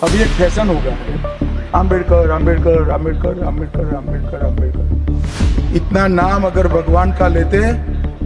अभी एक फैशन हो गया है, आम्बेडकर आम्बेडकर आम्बेडकर आम्बेडकर आम्बेडकर आम्बेडकर। इतना नाम अगर भगवान का लेते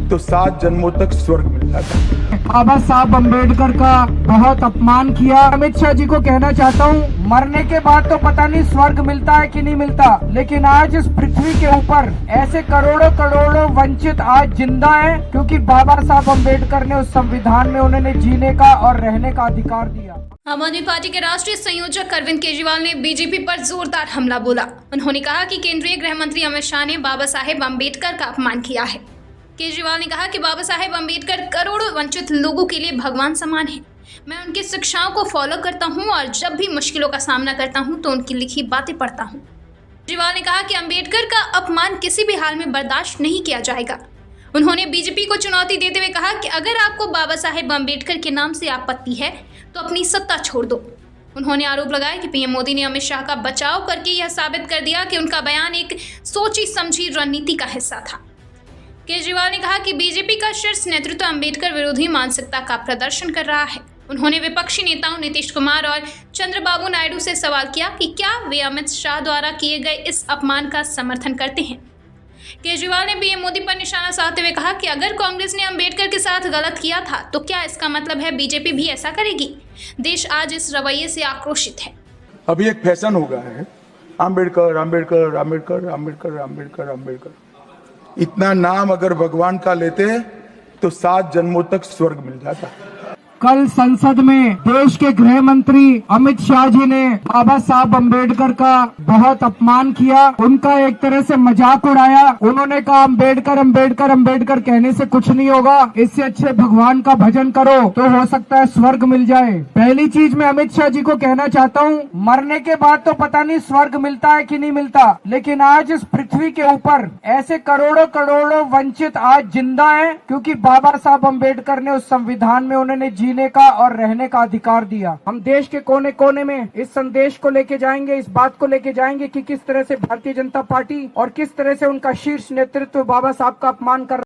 तो 7 जन्मों तक स्वर्ग मिल जाता। बाबा साहब अम्बेडकर का बहुत अपमान किया। अमित शाह जी को कहना चाहता हूँ, मरने के बाद तो पता नहीं स्वर्ग मिलता है कि नहीं मिलता, लेकिन आज इस पृथ्वी के ऊपर ऐसे करोड़ों करोड़ों वंचित आज जिंदा हैं, क्योंकि बाबा साहब अम्बेडकर ने उस संविधान में उन्होंने जीने का और रहने का अधिकार दिया। आम आदमी पार्टी के राष्ट्रीय संयोजक अरविंद केजरीवाल ने बीजेपी पर जोरदार हमला बोला। उन्होंने कहा कि केंद्रीय गृह मंत्री अमित शाह ने बाबा साहेब अम्बेडकर का अपमान किया है। केजरीवाल ने कहा कि बाबा साहेब अम्बेडकर करोड़ों वंचित लोगों के लिए भगवान समान हैं। मैं उनकी शिक्षाओं को फॉलो करता हूं और जब भी मुश्किलों का सामना करता हूं तो उनकी लिखी बातें पढ़ता हूं। केजरीवाल ने कहा कि अम्बेडकर का अपमान किसी भी हाल में बर्दाश्त नहीं किया जाएगा। उन्होंने बीजेपी को चुनौती देते हुए कहा कि अगर आपको बाबा साहेब अम्बेडकर के नाम से आपत्ति है तो अपनी सत्ता छोड़ दो। उन्होंने आरोप लगाया कि पीएम मोदी ने अमित शाह का बचाव करके यह साबित कर दिया कि उनका बयान एक सोची समझी रणनीति का हिस्सा था। केजरीवाल ने कहा कि बीजेपी का शीर्ष नेतृत्व अम्बेडकर विरोधी मानसिकता का प्रदर्शन कर रहा है। उन्होंने विपक्षी नेताओं नीतीश कुमार और चंद्रबाबू नायडू से सवाल किया कि क्या वे अमित शाह द्वारा किए गए इस अपमान का समर्थन करते हैं। केजरीवाल ने पीएम मोदी पर निशाना साधते हुए कहा कि अगर कांग्रेस ने अम्बेडकर के साथ गलत किया था तो क्या इसका मतलब है बीजेपी भी ऐसा करेगी। देश आज इस रवैये से आक्रोशित है। अभी एक फैशन हो गया है, आम्बेडकर आम्बेडकर आम्बेडकर आम्बेडकर आम्बेडकर आम्बेडकर। इतना नाम अगर भगवान का लेते तो 7 जन्मों तक स्वर्ग मिल जाता। कल संसद में देश के गृह मंत्री अमित शाह जी ने बाबा साहब अम्बेडकर का बहुत अपमान किया, उनका एक तरह से मजाक उड़ाया। उन्होंने कहा अम्बेडकर अम्बेडकर अम्बेडकर कहने से कुछ नहीं होगा, इससे अच्छे भगवान का भजन करो तो हो सकता है स्वर्ग मिल जाए। पहली चीज मैं अमित शाह जी को कहना चाहता हूँ, मरने के बाद तो पता नहीं स्वर्ग मिलता है कि नहीं मिलता, लेकिन आज इस पृथ्वी के ऊपर ऐसे करोड़ों करोड़ों वंचित आज जिंदा है, क्योंकि बाबा साहब अम्बेडकर ने उस संविधान में उन्होंने जीने का और रहने का अधिकार दिया। हम देश के कोने कोने में इस संदेश को लेके जाएंगे, इस बात को लेके जाएंगे कि किस तरह से भारतीय जनता पार्टी और किस तरह से उनका शीर्ष नेतृत्व बाबा साहब का अपमान कर